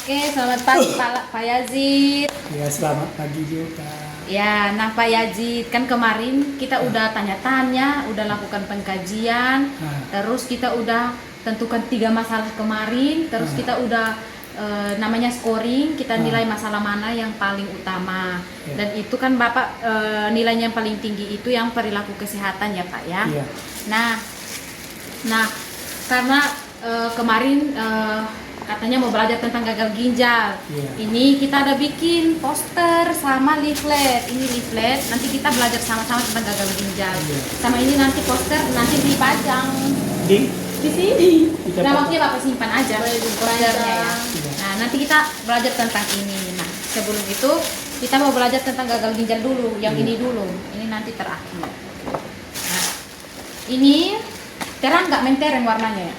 Oke, selamat pagi Pak Yazid. Ya, selamat pagi juga. Ya, nah Pak Yazid, kan kemarin kita udah tanya-tanya, udah lakukan pengkajian, terus kita udah tentukan 3 masalah kemarin, terus kita udah namanya scoring, kita nilai masalah mana yang paling utama. Dan itu kan Bapak nilainya yang paling tinggi itu yang perilaku kesehatan ya Pak ya. Nah, karena kemarin katanya mau belajar tentang gagal ginjal. Ini kita ada bikin poster sama leaflet. Ini leaflet, nanti kita belajar sama-sama tentang gagal ginjal. Sama ini nanti poster nanti dipajang di sini. Nah, waktunya Bapak simpan aja posternya ya. Nah, nanti kita belajar tentang ini. Nah, sebelum itu kita mau belajar tentang gagal ginjal dulu. Yang ini dulu. Ini nanti terakhir. Nah, ini terang nggak mentereng warnanya ya?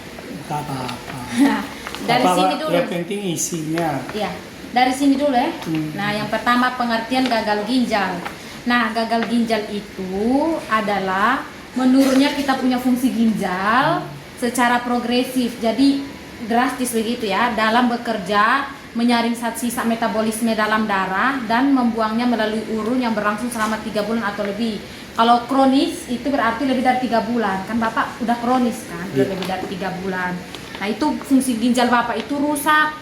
Nggak apa-apa. Dari sini dulu. Yang penting isinya. Iya, dari sini dulu ya. Nah, yang pertama pengertian gagal ginjal. Nah, gagal ginjal itu adalah menurunnya kita punya fungsi ginjal secara progresif. Jadi drastis begitu ya, dalam bekerja menyaring sisa metabolisme dalam darah dan membuangnya melalui urun yang berlangsung selama 3 bulan atau lebih. Kalau kronis itu berarti lebih dari 3 bulan. Kan Bapak udah kronis kan, udah lebih dari 3 bulan. Nah, itu fungsi ginjal Bapak itu rusak,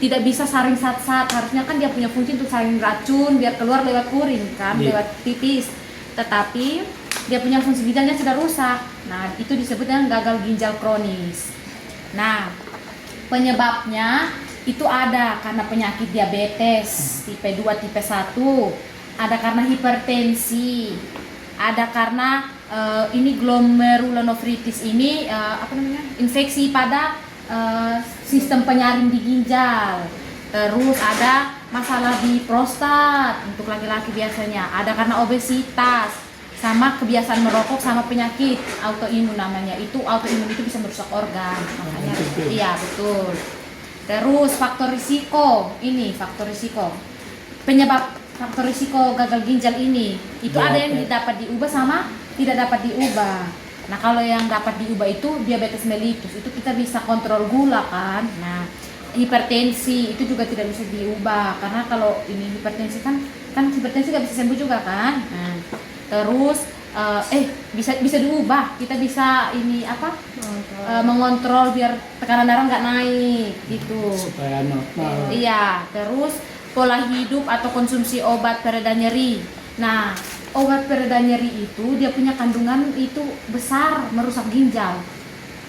tidak bisa saring sat-sat. Harusnya kan dia punya fungsi untuk saring racun biar keluar lewat urin kan, lewat pipis. Tetapi dia punya fungsi ginjalnya sudah rusak. Nah, itu disebut dengan gagal ginjal kronis. Nah, penyebabnya itu ada karena penyakit diabetes tipe 2, tipe 1, ada karena hipertensi, ada karena ini glomerulonefritis ini infeksi pada sistem penyaring di ginjal. Terus ada masalah di prostat untuk laki-laki biasanya, ada karena obesitas, sama kebiasaan merokok, sama penyakit autoimun namanya. Itu autoimun itu bisa merusak organ, makanya iya betul. Terus faktor risiko, ini faktor risiko. Penyebab faktor risiko gagal ginjal ini itu ada yang dapat diubah sama tidak dapat diubah. Nah, kalau yang dapat diubah itu diabetes mellitus, itu kita bisa kontrol gula kan. Nah, hipertensi itu juga tidak bisa diubah karena kalau ini hipertensi kan hipertensi nggak bisa sembuh juga kan. Nah, terus bisa diubah, kita bisa ini mengontrol biar tekanan darah nggak naik gitu supaya normal. Iya, terus pola hidup atau konsumsi obat pereda nyeri. Nah, obat pereda nyeri itu dia punya kandungan itu besar, merusak ginjal.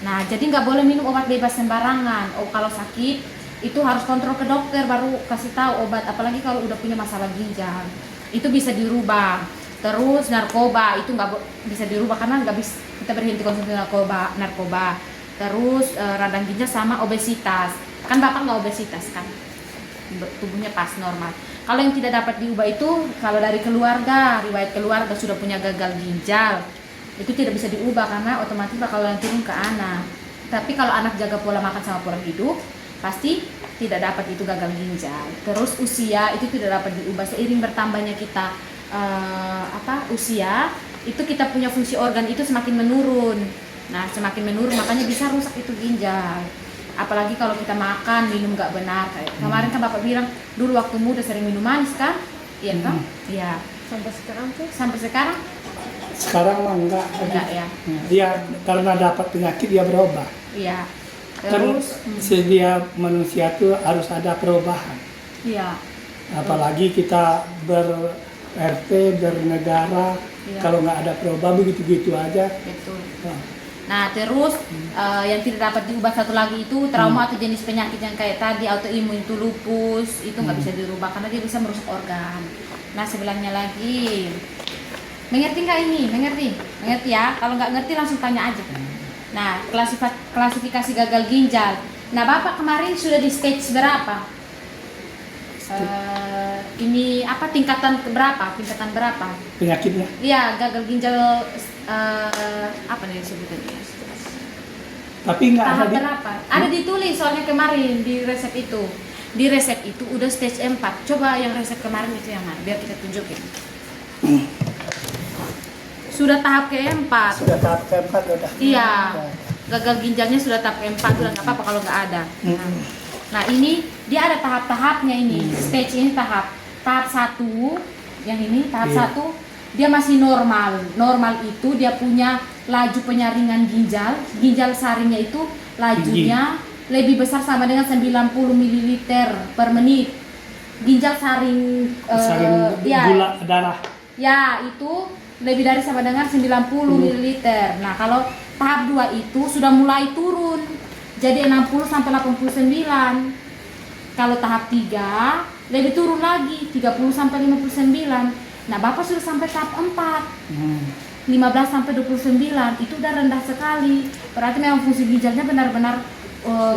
Nah, jadi nggak boleh minum obat bebas sembarangan. Kalau sakit itu harus kontrol ke dokter baru kasih tahu obat, apalagi kalau udah punya masalah ginjal. Itu bisa dirubah. Terus narkoba itu nggak bisa dirubah karena nggak bisa kita berhenti konsumsi narkoba. Terus radang ginjal sama obesitas. Kan Bapak nggak obesitas kan? Tubuhnya pas normal. Kalau yang tidak dapat diubah itu kalau dari keluarga, riwayat keluarga sudah punya gagal ginjal, itu tidak bisa diubah karena otomatis bakal turun ke anak. Tapi kalau anak jaga pola makan sama pola hidup, pasti tidak dapat itu gagal ginjal. Terus usia itu tidak dapat diubah seiring bertambahnya kita usia, itu kita punya fungsi organ itu semakin menurun. Nah, semakin menurun makanya bisa rusak itu ginjal. Apalagi kalau kita makan, minum nggak benar. Kayak kemarin kan Bapak bilang, dulu waktu muda sering minum manis kan? Iya kan? Iya. Sampai sekarang tuh? Sampai sekarang? Sekarang mah enggak ya. Dia karena dapat penyakit dia berubah. Iya. Terus dia manusia tuh harus ada perubahan. Iya. Apalagi kita ber-RT, bernegara, kalau nggak ada perubahan begitu-gitu aja. Betul. Nah, terus yang tidak dapat diubah satu lagi itu trauma atau jenis penyakit yang kayak tadi autoimun itu lupus, itu nggak bisa dirubah karena dia bisa merusak organ. Nah, sebelahnya lagi, mengerti nggak ini? Mengerti ya? Kalau nggak ngerti langsung tanya aja. Nah, klasifikasi gagal ginjal. Nah, Bapak kemarin sudah di stage berapa? Ini tingkatan berapa? Penyakitnya? Iya, gagal ginjal apa nih sebutannya? Tapi nggak ada berapa? Ada ditulis soalnya kemarin di resep itu. Di resep itu udah stage 4. Coba yang resep kemarin itu yang mana? Biar kita tunjukin. Sudah tahap keempat. Sudah tahap keempat udah. Iya. Gagal ginjalnya sudah tahap keempat, udah nggak apa-apa kalau nggak ada. Nah, ini dia ada tahap-tahapnya ini. Stage ini tahap 1, yang ini tahap Iya. 1 dia masih normal. Normal itu dia punya laju penyaringan ginjal saringnya itu lajunya lebih besar sama dengan 90 ml per menit. Ginjal saring, Saring ya, gula darah. ya itu lebih dari sama dengan 90 ml. Nah, kalau tahap 2 itu sudah mulai turun. Jadi 60 sampai 89. Kalau tahap 3 lebih turun lagi 30 sampai 59. Nah, Bapak sudah sampai tahap 4. 15 sampai 29 itu udah rendah sekali. Berarti memang fungsi ginjalnya benar-benar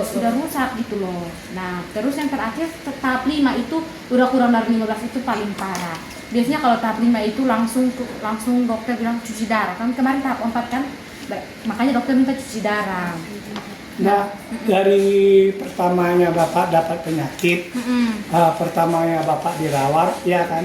sudah rusak gitu loh. Nah, terus yang terakhir tahap 5 itu udah kurang dari 15 itu paling parah. Biasanya kalau tahap 5 itu langsung dokter bilang cuci darah. Kan kemarin tahap 4 kan, makanya dokter minta cuci darah. Nah, dari pertamanya Bapak dapat penyakit, pertamanya Bapak dirawat, ya kan,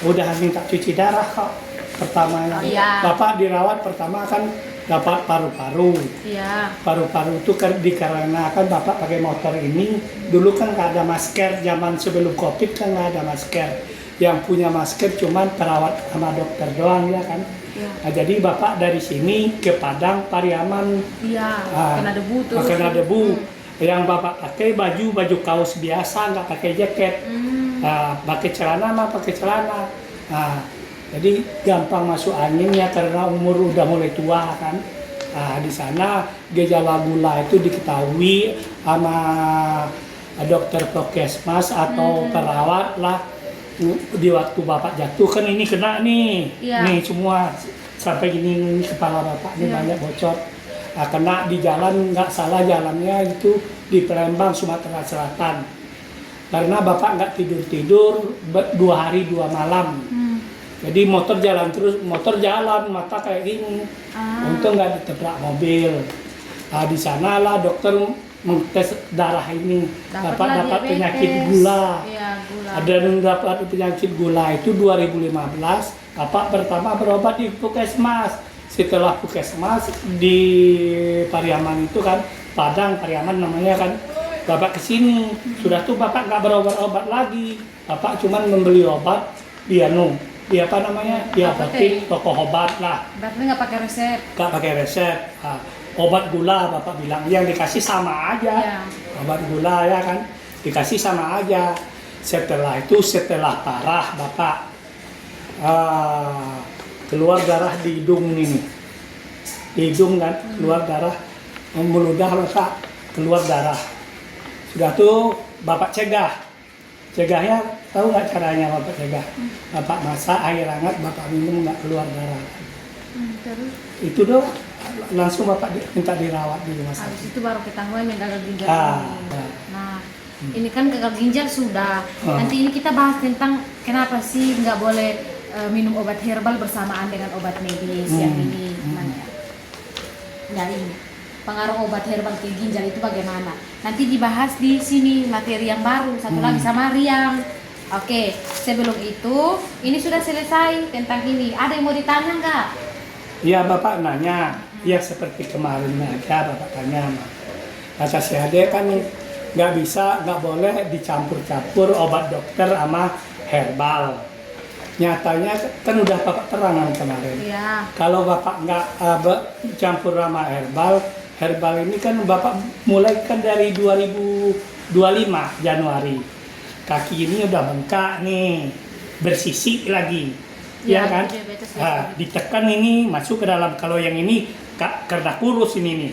udah minta cuci darah kok. Pertamanya Oh, iya. Bapak dirawat pertama kan dapat paru-paru. Iya. Paru-paru itu dikarenakan Bapak pakai motor ini, dulu kan nggak ada masker, zaman sebelum COVID kan nggak ada masker. Yang punya masker cuman perawat sama dokter doang, ya kan. Iya. Nah, jadi Bapak dari sini ke Padang, Pariaman, Iya, kena debu tuh. kena debu. Yang Bapak pakai baju kaos biasa, nggak pakai jaket. Pakai celana mah pakai celana. Nah, jadi gampang masuk angin ya karena umur udah mulai tua kan. Nah, di sana gejala gula itu diketahui sama dokter Prokesmas atau perawat lah. Di waktu Bapak jatuh kan ini kena nih, Iya. nih semua sampai gini kepala Bapak ini Iya. banyak bocor. Nah, kena di jalan, nggak salah jalannya itu di Palembang, Sumatera Selatan. Karena Bapak nggak tidur 2 hari 2 malam. Jadi motor jalan terus, motor jalan mata kayak gini. Untung nggak ditabrak mobil. Nah, di sanalah dokter mengtes darah ini. Bapak dapat penyakit gula. Iya, gula. Ada yang dapat penyakit gula itu 2015. Bapak pertama berobat di Puskesmas. Setelah Puskesmas di Pariaman itu kan, Padang Pariaman namanya kan. Bapak kesini, sudah tuh Bapak nggak berobat-obat lagi. Bapak cuma membeli obat di apa namanya? Di apotek, toko obat lah. Berarti nggak pakai resep. Nggak pakai resep. Nah, obat gula Bapak bilang yang dikasih sama aja. Iya. Obat gula ya kan, dikasih sama aja. Setelah parah Bapak keluar darah di hidung ini. Di hidung kan keluar darah, meludah Bapak keluar darah. Sudah tuh Bapak cegahnya tahu nggak caranya Bapak cegah? Bapak masak air hangat, Bapak minum nggak keluar darah. Terus Itu doang, langsung Bapak minta dirawat di rumah habis sakit. itu baru ketahuan yang gagal ginjal Ah, ini. ah. Nah, ini kan gagal ginjal sudah. Ah. Nanti ini kita bahas tentang kenapa sih nggak boleh minum obat herbal bersamaan dengan obat medis yang ini gimana ya? Nah, ini pengaruh obat herbal ke ginjal itu bagaimana? Nanti dibahas di sini materi yang baru satu lagi sama Riang. Oke, sebelum itu ini sudah selesai tentang ini. Ada yang mau ditanya nggak? Iya Bapak nanya, ya seperti kemarin aja Bapak tanya. Kata si Ade kan nggak boleh dicampur-campur obat dokter sama herbal. Nyatanya kan udah Bapak terangkan kemarin. Iya. Kalau Bapak nggak campur sama herbal ini kan Bapak mulai kan dari 2025 Januari. Kaki ini udah bengkak nih, bersisik lagi. Ya kan? diabetes Nah, ditekan ini masuk ke dalam. Kalau yang ini karena kurus ini nih.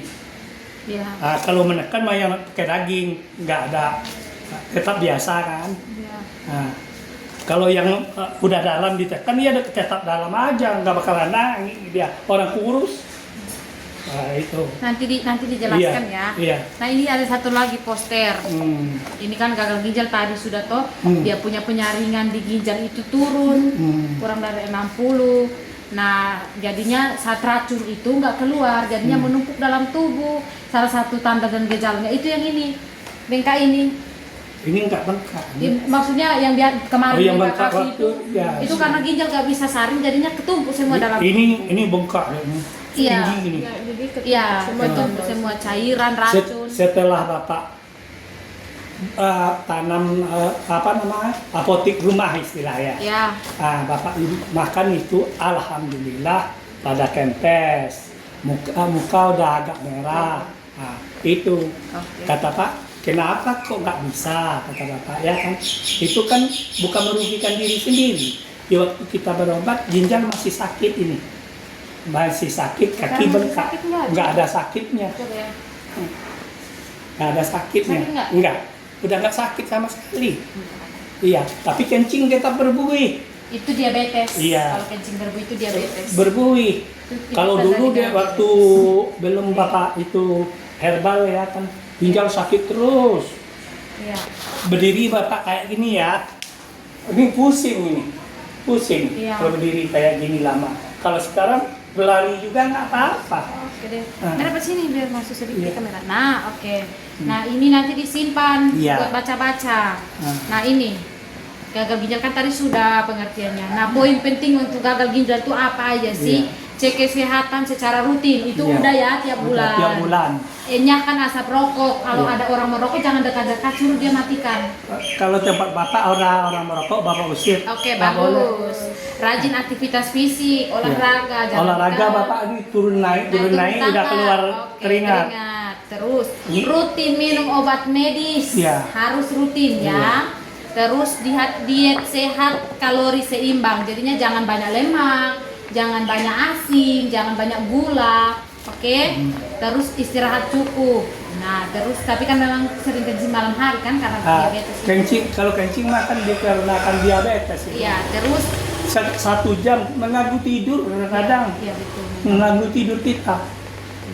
Iya. Nah, kalau menekan mah yang pakai daging nggak ada, tetap biasa kan. Iya. Nah, kalau yang udah dalam ditekan dia tetap dalam aja, nggak bakalan naik dia orang kurus. Nah, itu. Nanti dijelaskan Iya, ya. iya. Nah, ini ada satu lagi poster. Hmm, Ini kan gagal ginjal tadi sudah toh. Hmm. Dia punya penyaringan di ginjal itu turun kurang dari 60. Nah, jadinya saat racun itu nggak keluar, jadinya menumpuk dalam tubuh. Salah satu tanda dan gejalanya itu yang ini, bengkak ini. Ini nggak bengkak. Maksudnya yang dia kemarin Oh, yang bengkak bengkak kasih waktu, ya. itu karena ginjal nggak bisa saring, jadinya ketumpuk semua dalam. Ini bengkak ini. Iya. Tinggi ini. Iya, semua itu semua cairan racun. Setelah Bapak tanam apotik rumah istilahnya. Ya. Bapak ibu makan itu alhamdulillah pada kempes, muka udah agak merah. Itu Oke. kata Pak, kenapa kok nggak bisa, kata Bapak, ya kan? Itu kan bukan merugikan diri sendiri. Di waktu kita berobat ginjal masih sakit ini, masih sakit, kaki Sekarang bengkak, sakit nggak? nggak ada sakitnya. Coba ya. Nggak ada sakitnya. Sakit nggak? Enggak. Udah nggak sakit sama sekali. Iya, tapi kencing tetap berbuih. Itu diabetes. Iya. Kalau kencing berbuih itu diabetes. Berbuih. Itu Kalau kita dulu dari dia diabetes. waktu belum Bapak itu herbal ya kan, ginjal sakit terus. Iya. Berdiri Bapak kayak gini ya. Ini pusing ini. Pusing Iya. kalau berdiri kayak gini lama. Kalau sekarang berlari juga nggak apa-apa. Oke deh. Ah. Merah ke sini biar masuk sedikit Iya. kamera. Nah, oke. Nah, ini nanti disimpan Iya. buat baca-baca. Ah. Nah, ini gagal ginjal kan tadi sudah pengertiannya. Nah, poin penting untuk gagal ginjal itu apa aja sih? Iya. Cek kesehatan secara rutin. Itu Iya. udah ya tiap bulan. Tiap bulan. Enyahkan asap rokok. Kalau Iya. ada orang merokok jangan dekat-dekat, suruh dia matikan. Kalau tempat Bapak orang merokok, Bapak usir. Oke, Nggak boleh. bagus. Rajin aktivitas fisik, olahraga, jalan Olahraga kaki. Bapak ini turun naik Nah, udah keluar Oke, keringat. Terus Ini- rutin minum obat medis. Iya. Harus rutin Iya. ya. Terus diet sehat, kalori seimbang. Jadinya jangan banyak lemak, jangan banyak asin, jangan banyak gula. Oke? Terus istirahat cukup. Nah, terus tapi kan memang sering kencing malam hari kan karena diabetes. Kalau kencing makan dikarenakan diabetes. Iya, terus 1 jam mengganggu tidur kadang-kadang. iya betul. Mengganggu tidur kita.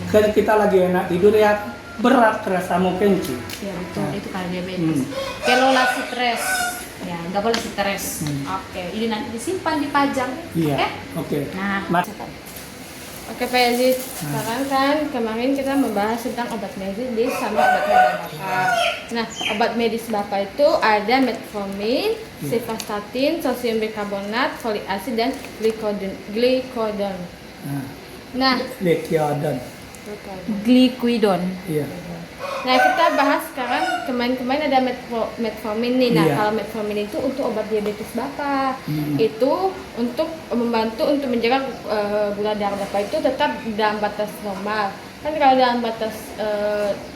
Kalau kita lagi enak tidur ya berat terasa mau kencing. Ya betul, Nah. itu karena diabetes. Kelola stres. Ya, nggak boleh stres. Oke, ini nanti disimpan, dipajang. Iya. Oke? Oke. Nah, Mas- Oke Pak Yazid, sekarang kan kemarin kita membahas tentang obat medis sama obat medis Bapak. Nah, obat medis Bapak itu ada metformin, simvastatin, sodium bikarbonat, folik asid, dan glikodon. Nah, Nah, Lekiodon. Gliquidon. Iya. nah kita bahas sekarang kemarin ada metformin nih. Nah, Iya. kalau metformin itu untuk obat diabetes Bapak. Hmm. Itu untuk membantu untuk menjaga gula darah Bapak itu tetap dalam batas normal. Kan kalau dalam batas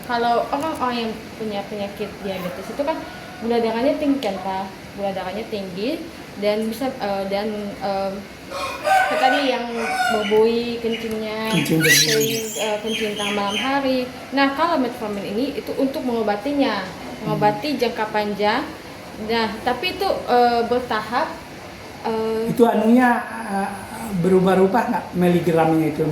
kalau orang-orang yang punya penyakit diabetes itu kan gula darahnya tinggi kan Pak. Gula darahnya tinggi dan bisa kayak tadi yang berbuih kencingnya, Kencing berbuih. sering kencing tengah malam hari. Nah, kalau metformin ini itu untuk mengobatinya, mengobati jangka panjang. Nah, tapi itu bertahap. Itu anunya berubah-ubah nggak miligramnya itu?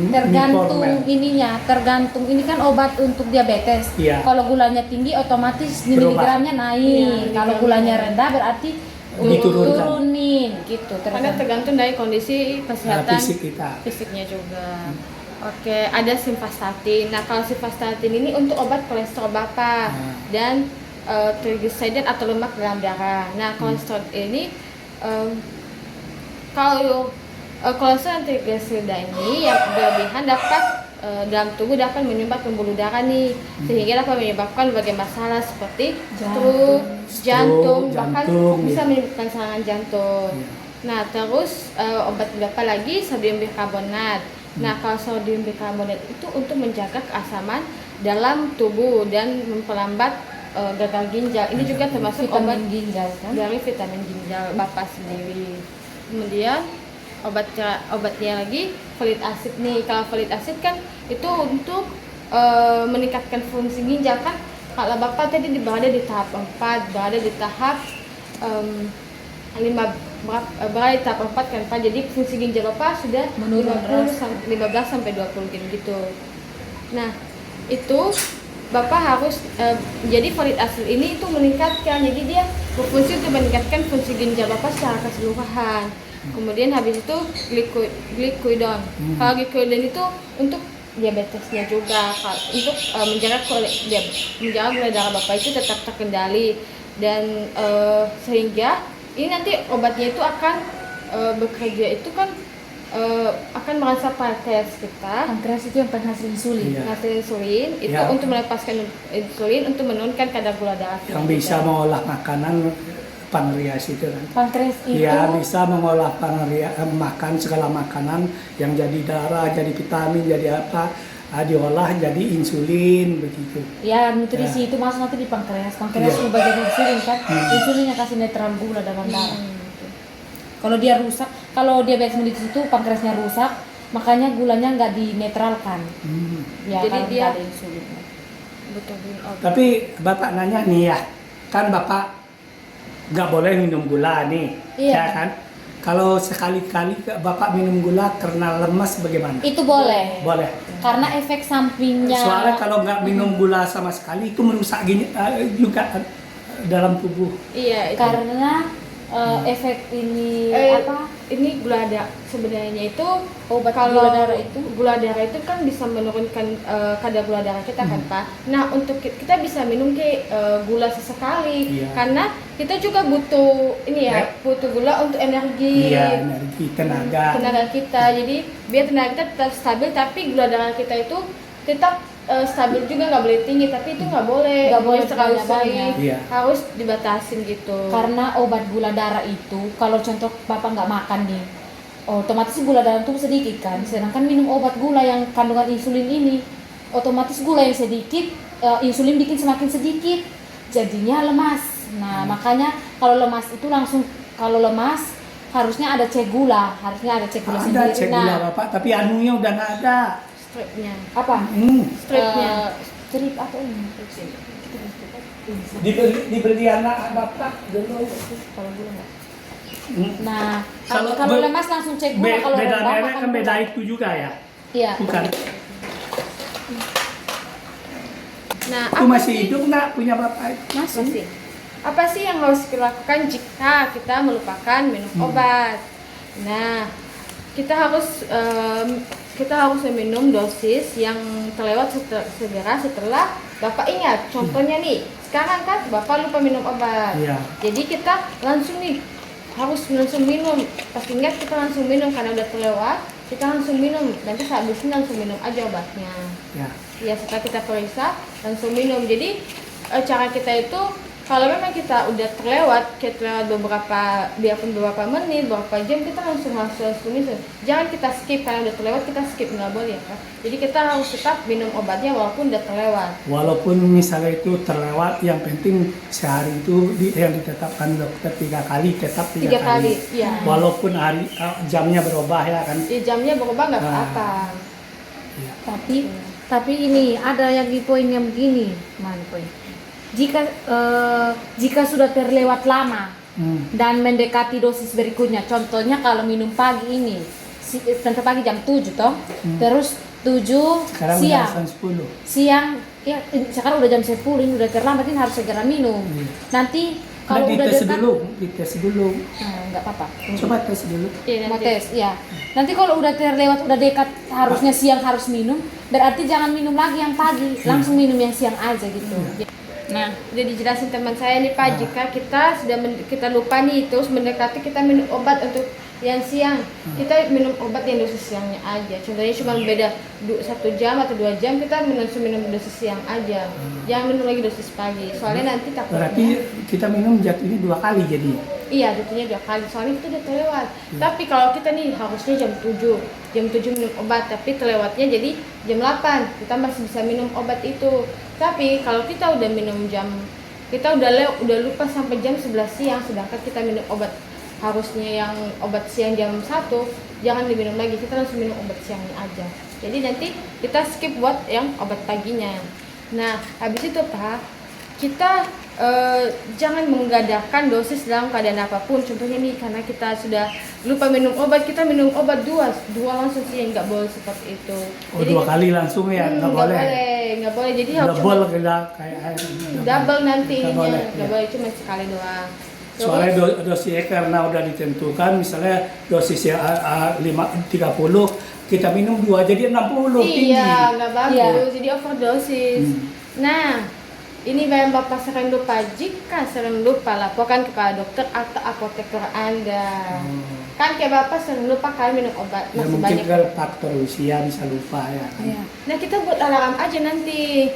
Tergantung Metformin. ininya, tergantung ini kan obat untuk diabetes. Iya. Kalau gulanya tinggi otomatis Berubah. miligramnya naik. Iya, Kalau miligramnya gulanya naik. rendah berarti Diturunkan. turunin gitu. Karena tergantung dari kondisi kesehatan Fisik kita. fisiknya juga. Oke, ada simvastatin. Nah, kalau simvastatin ini untuk obat kolesterol Bapak dan triglyceride atau lemak dalam darah. Nah, kolesterol ini kalau kolesterol dan triglyceride ini yang berlebihan dapat dalam tubuh dapat menyumbat pembuluh darah nih, sehingga dapat menyebabkan berbagai masalah seperti stroke, jantung, bahkan jantung, bisa ya. menyebabkan serangan jantung. Ya. Nah, terus obat berapa lagi sodium bikarbonat. Nah, kalau sodium bikarbonat itu untuk menjaga keasaman dalam tubuh dan memperlambat gagal ginjal. Ini juga termasuk obat vitamin ginjal kan. dari vitamin ginjal Bapak sendiri. Kemudian obatnya lagi folik asid nih. Kalau folik asid kan itu untuk meningkatkan fungsi ginjal kan. Kalau Bapak tadi berada di tahap 4, berada di tahap 4 kan Pak. Jadi fungsi ginjal Bapak sudah Menurun 15 sampai 20 gitu. Nah, itu Bapak harus jadi folik asid ini itu meningkatkan, jadi dia berfungsi untuk meningkatkan fungsi ginjal Bapak secara keseluruhan. Kemudian habis itu glikodon. Kalau glikodon itu untuk diabetesnya juga, untuk menjaga gula darah Bapak itu tetap terkendali dan sehingga ini nanti obatnya itu akan bekerja itu kan akan merasa pankreas kita Pankreas itu yang penghasil insulin. Iya. menghasilkan insulin itu Ya. untuk melepaskan insulin untuk menurunkan kadar gula darah Yang kita. bisa mengolah makanan pankreas itu kan. Pankreas itu Ya bisa mengolah makan segala makanan yang jadi darah, jadi vitamin, jadi apa, diolah jadi insulin begitu. ya nutrisi itu masuk nanti di pankreas. Pankreas Iya. ubah jadi insulin kan. Insulin yang kasih netral gula dalam darah. Kalau dia rusak, kalau diabetes mellitus itu pankreasnya rusak, makanya gulanya nggak dinetralkan. Ya, Jadi kalau dia- nggak ada insulin. Betul. Tapi Bapak nanya nih ya, kan Bapak nggak boleh minum gula nih, Iya. ya kan? Kalau sekali-kali Bapak minum gula karena lemas bagaimana? Itu boleh. Boleh. Karena efek sampingnya. Soalnya kalau nggak minum gula sama sekali itu merusak juga dalam tubuh. Iya, itu. Karena efek ini apa? Ini gula darah sebenarnya itu Obat kalau gula darah itu? kan bisa menurunkan kadar gula darah kita kan Pak. Nah untuk kita bisa minum gula sesekali Iya. karena kita juga butuh ini ya Ya. butuh gula untuk energi. Iya, energi, tenaga. Kita. Jadi biar tenaga kita tetap stabil tapi gula darah kita itu tetap stabil juga, nggak boleh tinggi tapi itu nggak boleh terlalu banyak-banyak. sering. Iya. Harus dibatasin gitu. Karena obat gula darah itu, kalau contoh Bapak nggak makan nih, otomatis gula dalam tubuh sedikit kan. Sedangkan minum obat gula yang kandungan insulin ini, otomatis gula yang sedikit, insulin bikin semakin sedikit, jadinya lemas. Nah makanya kalau lemas itu kalau lemas harusnya ada cek gula, Ada cek sendiri. gula Bapak, tapi anunya udah nggak ada. Stripnya. Apa? Stripnya. Strip atau ini? Dibeli anak Bapak dulu. Kalau gula nggak. Hmm. Nah, Kalau kalau be- lemas langsung cek gula, kalau Beda rendah merek makan kan beda gula. itu juga ya, Iya. bukan? Nah, Itu masih hidup nggak punya Bapak? Masih. Apa sih yang harus dilakukan jika kita melupakan minum obat? Nah, kita harus meminum dosis yang terlewat segera setelah Bapak ingat. Contohnya nih, sekarang kan Bapak lupa minum obat. Iya. Jadi kita langsung harus langsung minum. Pas ingat kita langsung minum karena udah terlewat, kita langsung minum. Nanti saat habis ini langsung minum aja obatnya. Ya. Ya setelah kita periksa langsung minum. Jadi cara kita itu kalau memang kita udah terlewat biarpun beberapa menit, beberapa jam, kita langsung minum. Jangan kita skip karena udah terlewat, kita skip, nggak boleh ya Pak. Jadi kita harus tetap minum obatnya walaupun udah terlewat. Walaupun misalnya itu terlewat, yang penting sehari itu yang ditetapkan dokter 3 kali, tetap 3 3 kali, iya. Walaupun jamnya berubah ya kan. Di jamnya berubah nggak Nah. apa-apa. Iya. Tapi ini ada yang di poin yang begini, mana poin? Jika sudah terlewat lama dan mendekati dosis berikutnya, contohnya kalau minum pagi ini, tentu pagi jam 7 toh, terus 7 Sekarang siang, udah jam 10. siang, ya sekarang udah jam 10, ini udah terlambat, ini harus segera minum. Nanti kalau udah dites dekat, dites dulu. nggak apa-apa. Coba tes dulu. Iya, Mau nanti. tes, ya. Nanti kalau udah terlewat, udah dekat, harusnya siang harus minum, berarti jangan minum lagi yang pagi, langsung minum yang siang aja gitu. Nah, udah dijelasin teman saya nih Pak, jika kita kita lupa nih terus mendekati kita minum obat untuk yang siang, kita minum obat yang dosis siangnya aja. Contohnya cuma beda 1 jam atau 2 jam, kita minum dosis siang aja. Jangan minum lagi dosis pagi. Soalnya nanti takutnya Berarti kita minum jatuhnya 2 kali jadi. iya, jatuhnya 2 kali. Soalnya itu udah terlewat. Tapi kalau kita nih harusnya jam 7 minum obat, tapi terlewatnya jadi jam 8. Kita masih bisa minum obat itu. Tapi kalau kita udah minum kita udah lupa sampai jam 11 siang, sedangkan kita minum obat harusnya yang obat siang jam 1, jangan diminum lagi, kita langsung minum obat siangnya aja. Jadi nanti kita skip buat yang obat paginya. Nah, habis itu Pak, kita jangan menggadahkan dosis dalam keadaan apapun. Contohnya nih, karena kita sudah lupa minum obat, kita minum obat dua langsung sih, nggak boleh seperti itu. Oh, 2 kali langsung ya, nggak boleh. Nggak boleh. Jadi harus Double kayak air. double nantinya, Nggak boleh, nggak ya. boleh cuma sekali doang. Soalnya dosisnya karena udah ditentukan, misalnya dosisnya 30, kita minum 2 jadi 60 tinggi. Iya, nggak bagus. Iya. Jadi overdosis. Nah, ini yang Bapak sering lupa, jika sering lupa laporkan kepada dokter atau apoteker Anda. Kan kayak Bapak sering lupa kalian minum obat, Ya masih mungkin banyak. kalau faktor usia bisa lupa ya kan. Iya. Nah kita buat alarm aja nanti.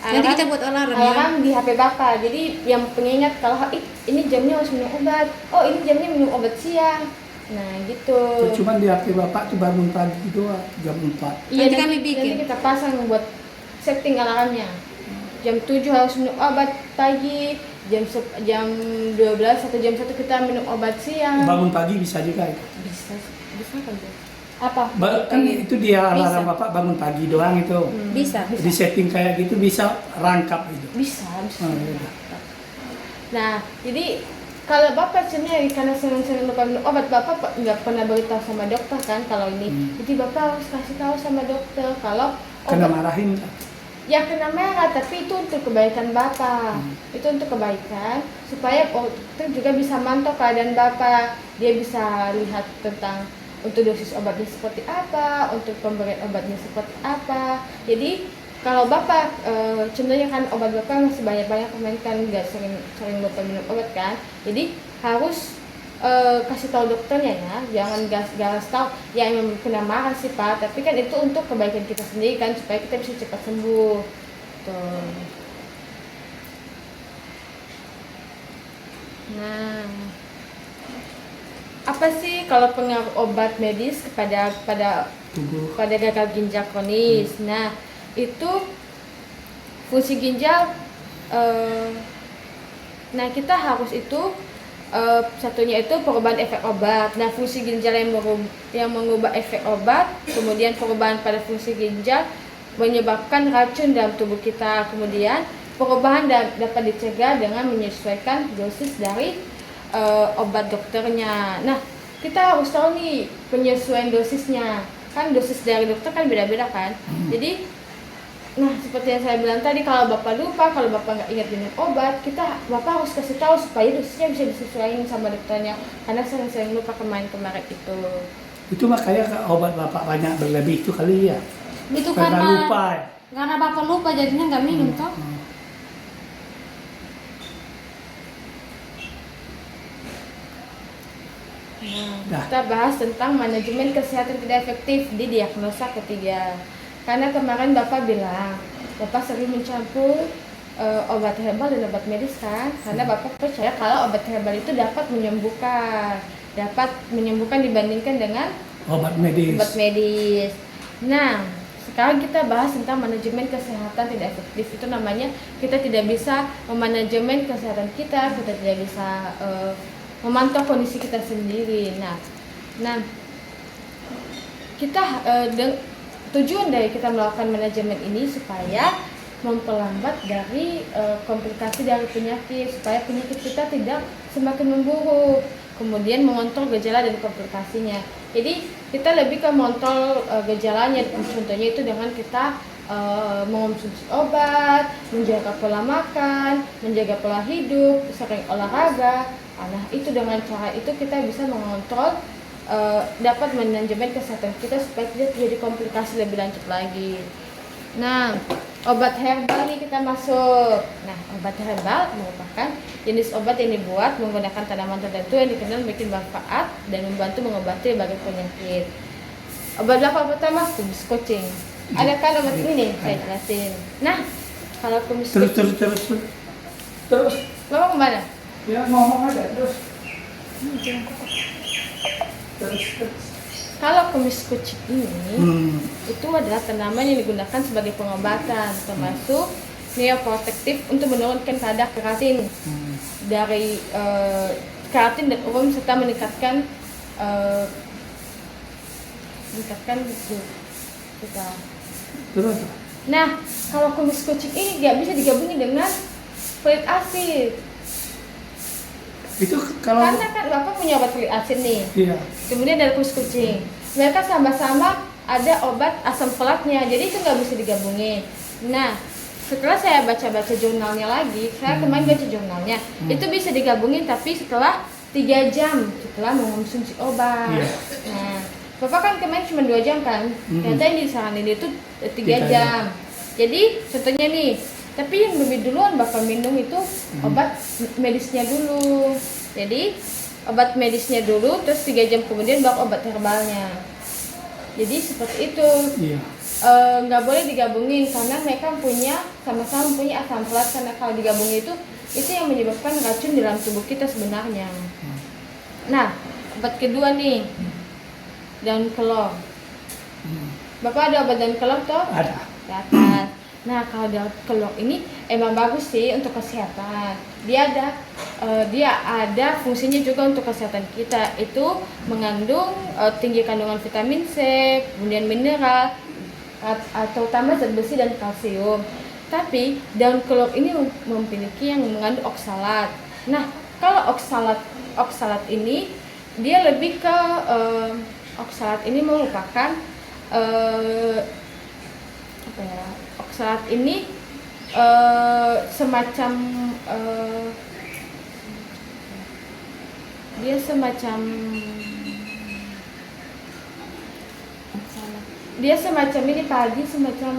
Nanti kita buat alarm ya. Alarm di HP Bapak. Jadi yang pengingat kalau ini jamnya harus minum obat. Oh ini jamnya minum obat siang. Nah gitu. Cuman di HP bapak tuh bangun pagi doang jam 4. Iya Nanti kami bikin. Nanti kita pasang buat setting alarmnya. Jam 7 harus minum obat pagi, jam 12 atau jam 1 kita minum obat siang. Bangun pagi bisa juga itu. Bisa kan Bu? Apa? Kan itu dia alarm Bisa. bapak bangun pagi doang itu. Bisa. Di setting kayak gitu bisa rangkap itu. Bisa. Oh, iya. Nah, jadi kalau Bapak sendiri karena sering-sering lupa minum obat, Bapak nggak pernah beritahu sama dokter kan kalau ini. Jadi Bapak harus kasih tahu sama dokter kalau Kena obat marahin kan? ya kena merah, tapi itu untuk kebaikan Bapak. Itu untuk kebaikan supaya dokter juga bisa mantau keadaan Bapak. Dia bisa lihat tentang untuk dosis obatnya seperti apa, untuk pemberian obatnya seperti apa. Jadi kalau Bapak contohnya kan obat Bapak masih banyak-banyak kan nggak sering Bapak minum obat kan. Jadi harus kasih tahu dokternya ya, jangan gas tahu ya memang kena marah sih Pak, tapi kan itu untuk kebaikan kita sendiri kan supaya kita bisa cepat sembuh. Tuh. Nah, apa sih kalau pengaruh obat medis pada Tubuh. gagal ginjal kronis? Nah, itu fungsi ginjal. Nah, kita harus itu satunya itu perubahan efek obat. Nah, fungsi ginjal yang mengubah efek obat, kemudian perubahan pada fungsi ginjal menyebabkan racun dalam tubuh kita. Kemudian perubahan dapat dicegah dengan menyesuaikan dosis dari obat dokternya. Nah, kita harus tahu nih penyesuaian dosisnya. Kan dosis dari dokter kan beda-beda kan. Jadi nah, seperti yang saya bilang tadi, kalau Bapak lupa, kalau Bapak nggak ingat minum obat, Bapak harus kasih tahu supaya dosisnya bisa disesuaikan sama dokternya. Karena sering-sering lupa kemarin itu. Itu makanya obat bapak banyak berlebih itu kali ya. Itu Karena karena lupa ya. karena Bapak lupa jadinya nggak minum toh. Dah. Kita bahas tentang manajemen kesehatan tidak efektif di diagnosa ketiga. Karena kemarin Bapak bilang, Bapak sering mencampur obat herbal dan obat medis kan? Karena Bapak percaya kalau obat herbal itu dapat menyembuhkan dibandingkan dengan Obat medis. obat medis. Nah, sekarang kita bahas tentang manajemen kesehatan tidak efektif. Itu namanya kita tidak bisa memanajemen kesehatan kita tidak bisa memantau kondisi kita sendiri. Nah, kita tujuan dari kita melakukan manajemen ini supaya memperlambat dari komplikasi dari penyakit, supaya penyakit kita tidak semakin memburuk, kemudian mengontrol gejala dan komplikasinya. Jadi kita lebih ke mengontrol gejalanya, contohnya itu dengan kita mengonsumsi obat, menjaga pola makan, menjaga pola hidup, sering olahraga. Nah, itu dengan cara itu kita bisa mengontrol dapat manajemen kesehatan kita supaya tidak terjadi komplikasi lebih lanjut lagi. Nah, obat herbal nih kita masuk. Nah, obat herbal merupakan jenis obat yang dibuat menggunakan tanaman tertentu yang dikenal memiliki manfaat dan membantu mengobati berbagai penyakit. Obat apa pertama? Kumis kucing. Ada kan obat ini? Saya jelasin. Nah, kalau kumis kucing. Terus. Bapak kemana? Ya ngomong aja terus. Kalau kumis kucing ini itu adalah tanaman yang digunakan sebagai pengobatan, termasuk neoprotektif untuk menurunkan kadar keratin dari keratin dan urin serta meningkatkan kita. Terus. Nah, kalau kumis kucing ini nggak bisa digabungin dengan folik acid. Itu kalau Karena kan Bapak punya obat folik acid nih. iya. Kemudian ada kumis kucing. Mereka sama-sama ada obat asam folatnya, jadi itu nggak bisa digabungin. Nah, setelah saya baca-baca jurnalnya lagi, saya kemarin baca jurnalnya, itu bisa digabungin tapi setelah 3 jam setelah mengonsumsi obat. Iya. Nah, Bapak kan kemarin cuma 2 jam kan? Ternyata yang disaranin itu 3 jam. Jadi contohnya nih, Tapi yang lebih duluan Bapak minum itu obat medisnya dulu. Jadi obat medisnya dulu, terus 3 jam kemudian baru obat herbalnya. Jadi seperti itu. Iya. Nggak boleh digabungin karena mereka sama-sama punya asam folat, karena kalau digabungin itu yang menyebabkan racun di dalam tubuh kita sebenarnya. Nah, obat kedua nih, daun kelor. Bapak ada obat daun kelor toh? Ada. Di atas. Nah, kalau daun kelor ini emang bagus sih untuk kesehatan. Dia ada fungsinya juga untuk kesehatan kita. Itu mengandung tinggi kandungan vitamin C, kemudian mineral, terutama zat besi dan kalsium. Tapi daun kelor ini memiliki yang mengandung oksalat. Nah, kalau oksalat ini dia lebih ke oksalat ini merupakan oksalat ini semacam ini tadi semacam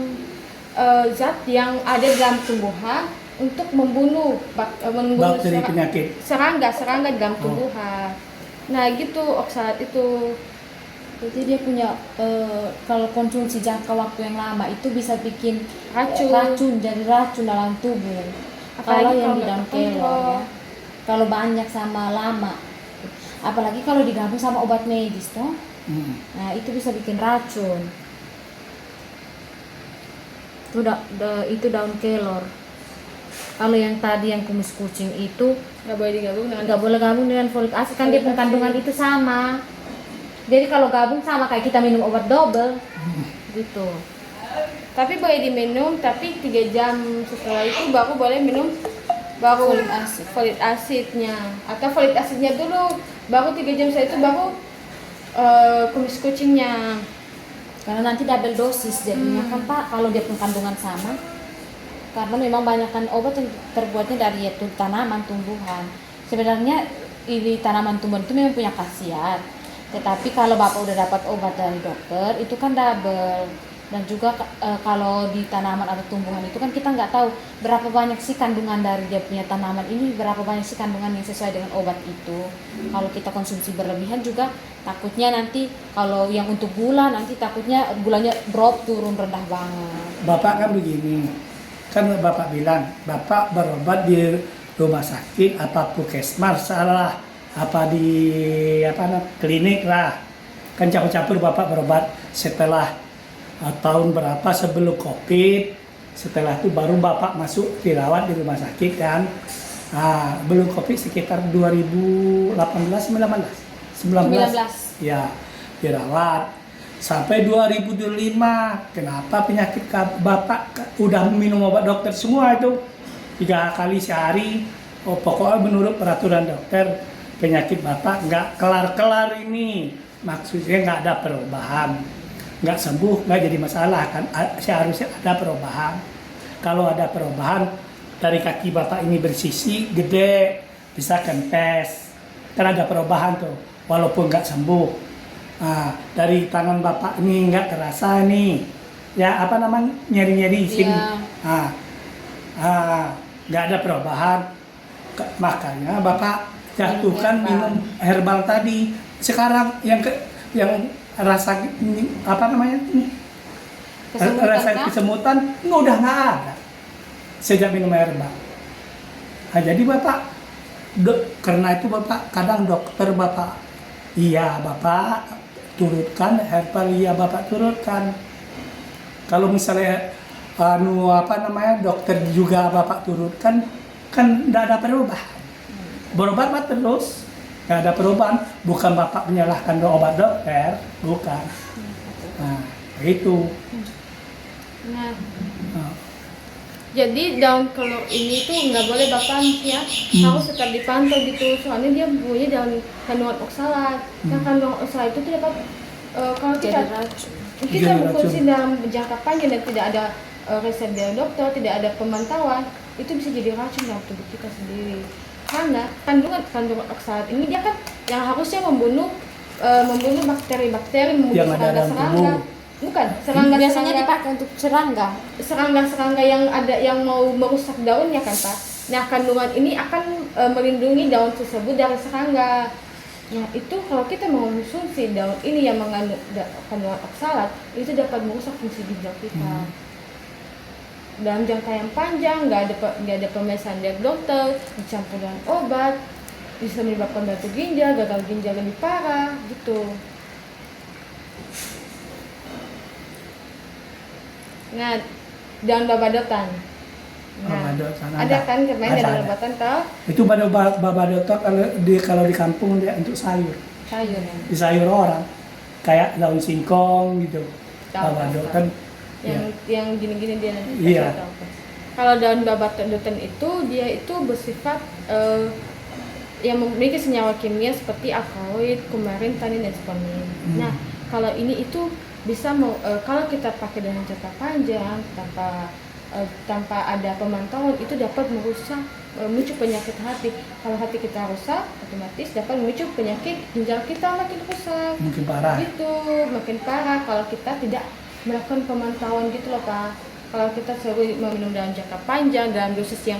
zat yang ada dalam tumbuhan untuk membunuh Bakteri penyakit. serangga di dalam tumbuhan. Nah gitu oksalat itu. Jadi dia punya kalau konsumsi jangka waktu yang lama itu bisa bikin jadi racun dalam tubuh. Kalau yang di daun kelor ya. Kalau banyak sama lama. Apalagi kalau digabung sama obat medis toh. Nah, itu bisa bikin racun. Itu daun kelor. Kalau yang tadi yang kumis kucing itu nggak boleh gabung dengan folic acid kan dia kandungan itu sama. Jadi kalau gabung sama kayak kita minum obat double gitu. Tapi boleh diminum, tapi 3 jam setelah itu baru boleh minum folic acidnya, atau folic acidnya dulu, baru 3 jam setelah itu baru kumis kucingnya. Karena nanti double dosis jadinya kan Pak, kalau dia pun kandungan sama. Karena memang banyakkan obat yang terbuatnya dari itu tanaman tumbuhan. Sebenarnya ini tanaman tumbuhan itu memang punya khasiat. Tetapi kalau Bapak udah dapat obat dari dokter itu kan double. Dan juga kalau di tanaman atau tumbuhan itu kan kita nggak tahu berapa banyak sih kandungan dari dia punya tanaman ini, berapa banyak sih kandungan yang sesuai dengan obat itu. Kalau kita konsumsi berlebihan juga takutnya nanti kalau yang untuk gula nanti takutnya gulanya drop turun rendah banget. Bapak kan begini, kan Bapak bilang Bapak berobat di rumah sakit apa puskesmas salah apa di klinik lah, kan campur-campur Bapak berobat setelah tahun berapa sebelum COVID, setelah itu baru Bapak masuk dirawat di rumah sakit kan. Nah, belum COVID sekitar 2018 19 ya dirawat sampai 2025. Kenapa penyakit Bapak udah minum obat dokter semua itu 3 kali sehari. Pokoknya menurut peraturan dokter penyakit Bapak nggak kelar-kelar ini, maksudnya nggak ada perubahan. Nggak sembuh, nggak jadi masalah kan, seharusnya ada perubahan. Kalau ada perubahan dari kaki Bapak ini bersisi gede, bisa kempes, kan ada perubahan tuh, walaupun nggak sembuh. Nah, dari tangan Bapak ini nggak terasa nih, ya apa namanya nyeri-nyeri sini, nggak ada perubahan, makanya Bapak jatuhkan minum herbal tadi. Sekarang yang rasa apa namanya rasa kesemutan udah nggak ada sejak minum herbal. Nah, jadi Bapak karena itu Bapak kadang dokter Bapak turutkan herbal, Bapak turutkan. Kalau misalnya dokter juga Bapak turutkan kan tidak ada perubahan. Berobat mah terus nggak ada perubahan, bukan Bapak menyalahkan obat dokter, bukan. Nah, itu. Nah, jadi daun kelor ini tuh nggak boleh Bapak ya, harus tetap dipantau gitu, soalnya dia punya daun kandungan oksalat. Nah, kandungan oksalat itu dapat kalau kita mengkonsumsi dalam jangka panjang dan tidak ada resep dari dokter, tidak ada pemantauan, itu bisa jadi racun dalam tubuh kita sendiri. Karena kandungan oksalat ini dia kan yang harusnya membunuh bakteri-bakteri, membunuh serangga-serangga. Bukan, Biasanya dipakai untuk serangga. serangga yang ada yang mau merusak daunnya kan Pak. Nah kandungan ini akan melindungi daun tersebut dari serangga. Nah itu kalau kita mengonsumsi daun ini yang mengandung kandungan oksalat, itu dapat merusak fungsi ginjal kita. Dalam jangka yang panjang, nggak ada pemeriksaan dari dokter, dicampur dengan obat, bisa menyebabkan batu ginjal, gagal ginjal lebih parah, gitu. Nah, daun babadotan. Nah, Babadotan ada kan kemarin Ada. ada babadotan tau? Itu babadotan kalau di kampung dia untuk sayur. Sayur ya. Di sayur orang. Kayak daun singkong gitu. Tahu, Babadotan. Yang gini-gini dia nanti Iya. kasih tahu, Pak. Kalau daun babadotan itu dia itu bersifat yang memiliki senyawa kimia seperti alkaloid, kumarin, tanin dan sponin. Nah, kalau ini itu bisa kalau kita pakai dengan jangka panjang tanpa ada pemantauan itu dapat merusak memicu penyakit hati. Kalau hati kita rusak, otomatis dapat memicu penyakit ginjal kita makin rusak. Mungkin parah. Gitu, makin parah kalau kita tidak melakukan pemantauan gitu loh Pak. Kalau kita selalu meminum dalam jangka panjang dalam dosis yang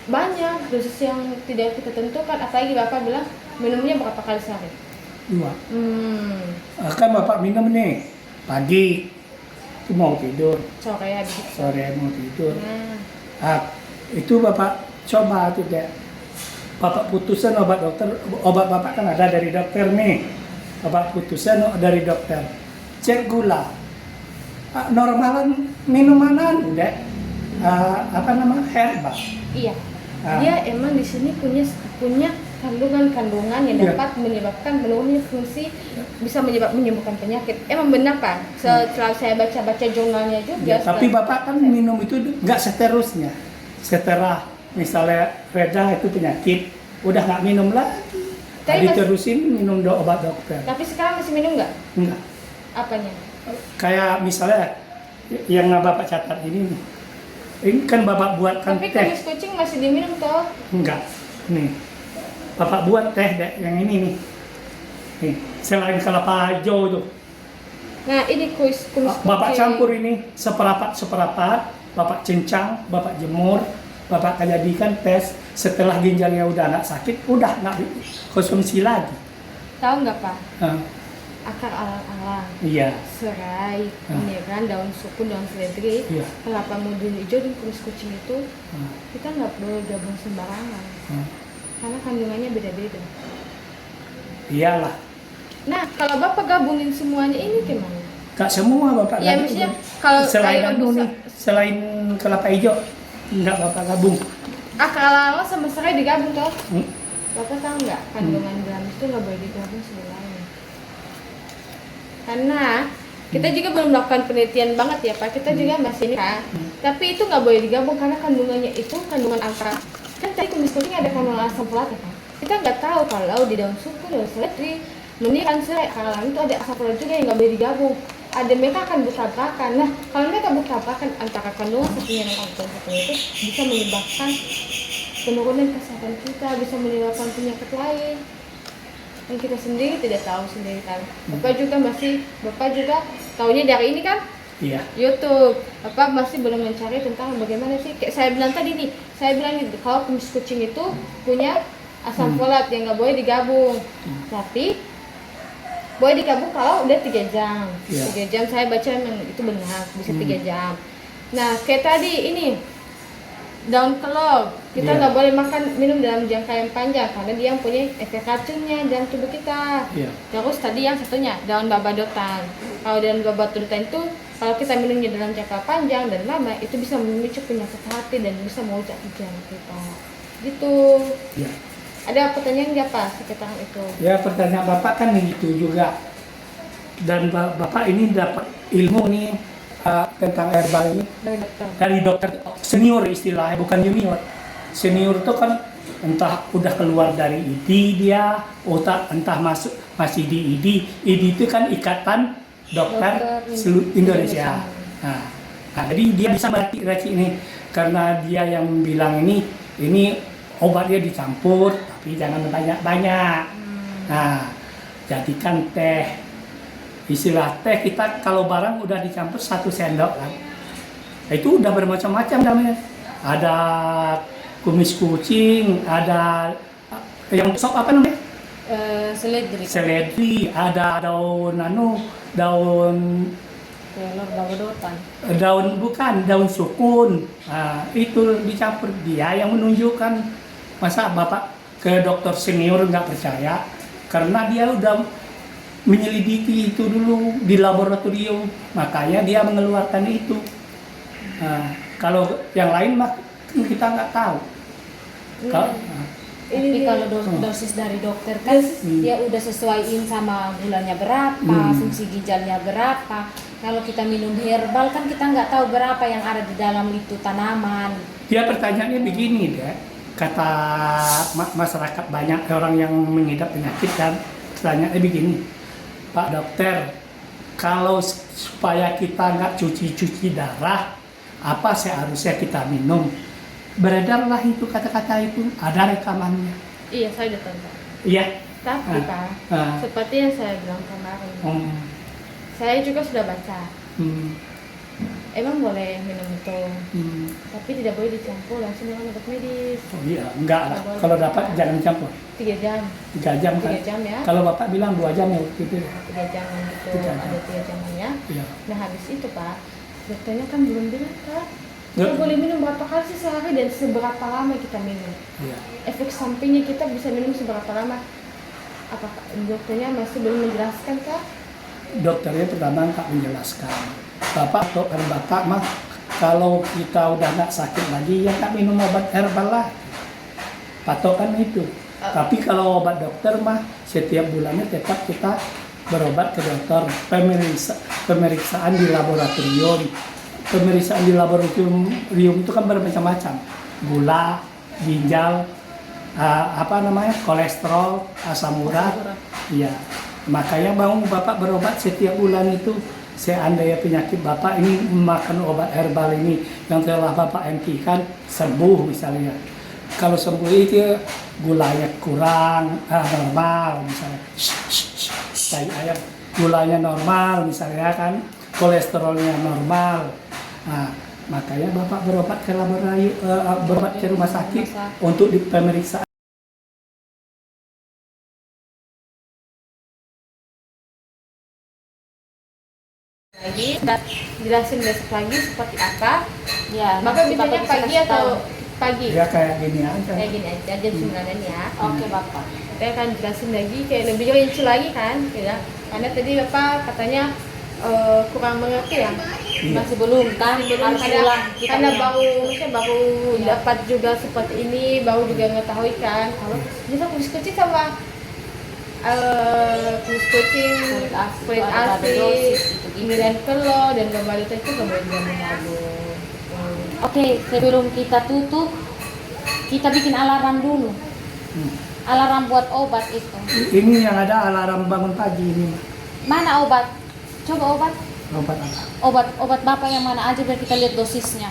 banyak, dosis yang tidak kita tentukan, apalagi Bapak bilang minumnya berapa kali sehari? 2. Kan Bapak minum nih pagi itu mau tidur, Sore habis itu. sore mau tidur. Nah, Itu Bapak coba tuh deh. Bapak putusan obat Bapak kan ada dari dokter nih. Bapak putusan dari dokter. Cek gula. Normalan minumanan deh. Herbal. iya. Ah. Dia emang di sini punya kandungan-kandungan yang Iya. dapat menyebabkan menurunnya fungsi, bisa menyembuhkan penyakit. Emang benar Pak. Setelah saya baca-baca jurnalnya juga. Ya, tapi Bapak kan minum itu nggak seterusnya. Setelah misalnya reda itu penyakit, udah nggak minum lagi. Tapi Diterusin minum obat dokter. Tapi sekarang masih minum nggak? Enggak. Apanya? Kayak misalnya yang Bapak catat ini nih. Ini kan Bapak buatkan Tapi teh. kumis kucing masih diminum toh? Enggak. Nih. Bapak buat teh deh yang ini nih. Nih, selain kelapa hijau itu. Nah ini kumis kucing. Bapak campur ini seperapat, Bapak cincang, Bapak jemur, Bapak jadikan tes. Setelah ginjalnya udah nggak sakit, udah nggak konsumsi lagi. Tahu nggak Pak? Nah, Akar alang-alang, iya, serai, ini kan daun sukun, daun seledri, iya. kelapa muda hijau dan kumis kucing itu Nah, kita nggak boleh gabung sembarangan nah. karena kandungannya beda-beda. Iyalah, Nah kalau Bapak gabungin semuanya ini gimana? nggak semua Bapak Ya gabung. maksudnya kalau selain kayak anu bisa nih, selain kelapa hijau, nggak Bapak gabung. akar alang-alang sama serai digabung toh? Hmm. Bapak tahu nggak kandungan garam itu nggak boleh digabung sebelumnya? Karena kita juga belum melakukan penelitian banget ya Pak, kita juga masih ini kan. Tapi itu nggak boleh digabung karena kandungannya itu kandungan antara kan tadi kumis kucing ada kandungan asam folat ya Pak. Kita nggak tahu kalau di daun suku, daun seledri, meniran serai, alang itu ada asam folat juga yang nggak boleh digabung. Ada mereka akan bertabrakan. Nah kalau mereka bertabrakan antara kandungan satunya dan kandungan satunya itu bisa menyebabkan penurunan kesehatan kita, bisa menyebabkan penyakit lain yang kita sendiri tidak tahu sendiri kan. Bapak juga taunya dari ini kan Iya. YouTube. Bapak masih belum mencari tentang bagaimana sih. Kayak saya bilang tadi nih, saya bilang nih, kalau kumis kucing itu punya asam folat yang nggak boleh digabung. Tapi boleh digabung kalau udah 3 jam. Iya. 3 jam saya baca memang itu benar bisa 3 jam. Nah kayak tadi ini daun kelor kita Iya. nggak boleh minum dalam jangka yang panjang karena dia punya efek racunnya dalam tubuh kita. Iya. Terus tadi yang satunya daun babadotan. Kalau daun babadotan itu kalau kita minumnya dalam jangka panjang dan lama itu bisa memicu penyakit hati dan bisa merusak ginjal kita. Gitu. Iya. Ada pertanyaan nggak Pak sekitar itu? Ya pertanyaan Bapak kan gitu juga. Dan Bapak ini dapat ilmu nih tentang herbal ini Dari dokter. dari dokter senior istilahnya, bukan junior. Senior itu kan entah udah keluar dari ID dia, entah masih di ID. ID itu kan Ikatan Dokter Seluruh Indonesia. Nah, jadi dia bisa meracik ini karena dia yang bilang ini obatnya dicampur tapi jangan banyak-banyak. Nah, jadikan teh istilah teh kita kalau barang udah dicampur 1 sendok kan, itu udah bermacam-macam namanya. Ada kumis kucing, ada yang sop apa namanya? Seledri. Seledri, ada daun Telur bagodotan. daun sukun. Nah, itu dicampur. Dia yang menunjukkan. Masa Bapak ke dokter senior nggak percaya? Karena dia udah menyelidiki itu dulu di laboratorium, makanya dia mengeluarkan itu. Nah, kalau yang lain mah kita nggak tahu. Kalau, Tapi kalau dosis dari dokter kan dia udah sesuaiin sama gulanya berapa, fungsi ginjalnya berapa. Kalau kita minum herbal kan kita nggak tahu berapa yang ada di dalam itu tanaman. dia pertanyaannya begini deh, kata masyarakat banyak orang yang mengidap penyakit kan, pertanyaannya begini, Pak Dokter, kalau supaya kita nggak cuci darah, apa seharusnya kita minum? Beredarlah itu kata-kata itu, ada rekamannya. Iya, saya udah tonton. Iya. Tapi Pak, seperti yang saya bilang kemarin, saya juga sudah baca. Emang boleh minum itu, tapi tidak boleh dicampur langsung dengan obat medis. Oh iya, enggak lah. Kalau dapat jangan campur. 3 jam. 3 jam kan? 3 jam ya. Kalau Bapak bilang 2 jam ya waktu itu. 3 jam gitu, 3 jam. ada 3 jamnya. Iya. Nah habis itu Pak, dokternya kan belum bilang Kak, kita Ya. boleh minum berapa kali sih sehari dan seberapa lama kita minum. Iya. Efek sampingnya kita bisa minum seberapa lama? Apakah dokternya masih belum menjelaskan Kak? Dokternya pertama nggak menjelaskan. Bapak mah kalau kita udah nggak sakit lagi ya nggak minum obat herbal lah. Patokan itu. Tapi kalau obat dokter mah setiap bulannya tetap kita berobat ke dokter. Pemeriksaan di laboratorium. Pemeriksaan di laboratorium itu kan bermacam-macam. Gula, ginjal, kolesterol, asam urat. Iya. Makanya Bapak berobat setiap bulan itu. Seandainya penyakit Bapak ini makan obat herbal ini yang telah Bapak hentikan sembuh misalnya. Kalau sembuh itu gulanya kurang, normal misalnya. Tai ayam gulanya normal misalnya kan, kolesterolnya normal. Nah, makanya Bapak berobat ke berobat ke rumah sakit untuk pemeriksaan. Lagi, jelasin besok lagi seperti apa. Ya. Bapak nanti bisanya bisa pagi kasih atau tahu. pagi? Ya kayak gini aja. Kayak gini aja, jam 9 ya. Oke Bapak. Saya akan jelasin lagi kayak lebih rinci lagi kan, ya. Karena tadi Bapak katanya kurang mengerti ya. Masih belum kan? Harus ulang kita Karena punya. baru dapat juga seperti ini, baru juga mengetahui kan kalau kita kulit kucing sama kulit kucing, kulit asli, kemudian kelor dan gambar itu nggak boleh juga menabung. Oke, sebelum kita tutup, kita bikin alarm dulu. Alarm buat obat itu. Ini yang ada alarm bangun pagi ini. Mana obat? Coba obat. Obat apa? Obat Bapak yang mana aja biar kita lihat dosisnya.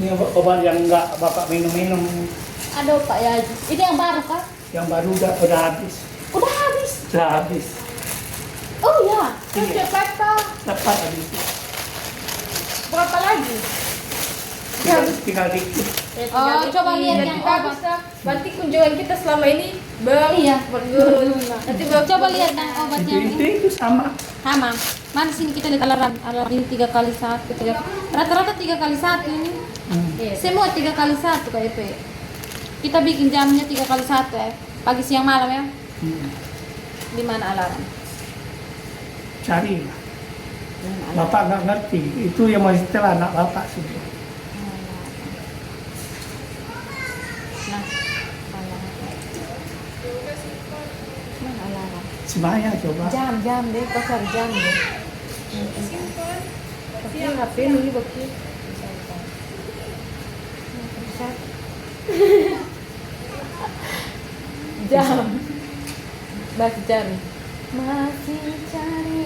Ini obat yang enggak Bapak minum-minum. Aduh Pak ya, ini yang baru Kak? Yang baru udah habis. Udah habis. Sudah habis. Oh ya. Iya. Cepat Pak. Cepat habis. Berapa lagi? Tinggal dikit. Oh, coba lihat Jadi yang bagus obat. lah. Berarti kunjungan kita selama ini Iya. Nanti Coba lihat yang obatnya Itu ini. itu sama. Sama. Mana sini kita lihat alarm. Alarm ini 3 kali 1. Rata-rata 3 kali 1 ini. Iya. Semua 3 kali 1 Kak EP. Kita bikin jamnya 3 kali 1 ya. Pagi, siang, malam ya. Di mana alarm? Cari. Bapak nggak ngerti. Itu yang masih setelah anak Bapak sudah. Nah, alarm. Mana alarm? Semuanya coba. Jam deh, kau cari jam deh. Tapi HP ini bagi. Jam. Bas jam. masih cari.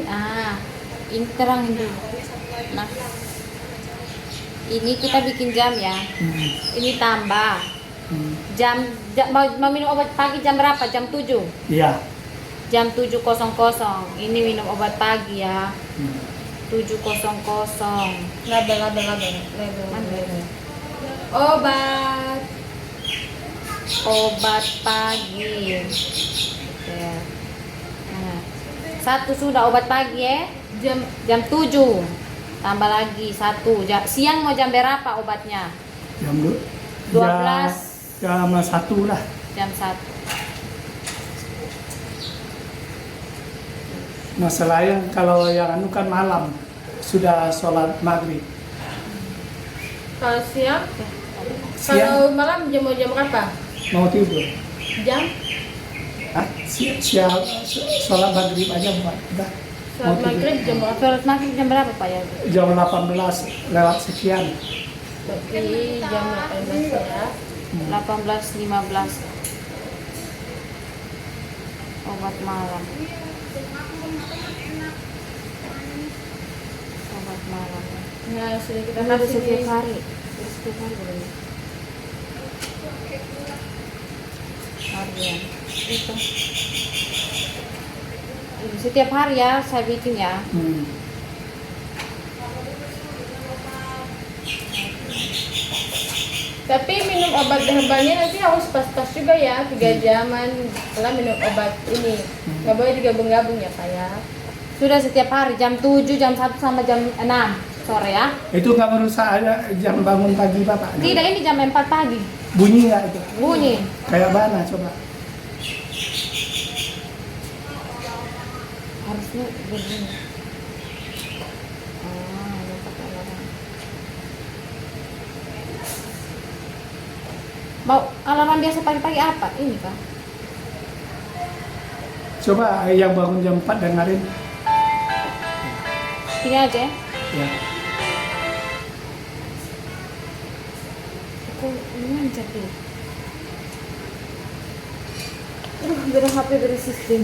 Ini terangin dulu. Nah, ini kita bikin jam ya. Ini tambah. Mau minum obat pagi jam berapa? Jam 7. Iya. Jam 7.00. Ini minum obat pagi ya. 7.00. Label. Obat pagi. Ya. Nah, 1 sudah obat pagi ya. Jam 7. Tambah lagi 1. Siang mau jam berapa obatnya? Jam 12. Jam 1 lah. Jam 1. Masalahnya kalau yang anu kan malam sudah sholat maghrib. Kalau siang, Siang kalau malam jam berapa? mau tidur. Jam? Siang sholat maghrib aja Pak. Udah. Mau Saat tidur. maghrib jam berapa? Sholat maghrib jam berapa Pak ya? Jam 18 lewat sekian. Berarti jam 18 ya. 18.15. Obat malam. Obat malam. Nah, sudah kita Ini udah kasih setiap nih. hari. Udah setiap hari boleh. Harian. Itu. Ini setiap hari ya saya bikin ya. Tapi minum obat herbalnya nanti harus pas-pas juga ya, 3 jaman setelah minum obat ini. Nggak boleh digabung-gabung ya Pak ya. Sudah setiap hari jam 7, jam 1 sama jam 6 sore ya. Itu nggak merusak ada jam bangun pagi Bapak? Tidak, ini jam 4 pagi. Bunyi nggak itu? Bunyi. Kayak mana coba? Harusnya begini. Ini pakai alarm. Mau alarm biasa pagi-pagi apa? Ini Pak. Coba yang bangun jam 4 dengerin. Ini aja ya. Ya. Aku ini lancar dulu. Beda HP beda sistem.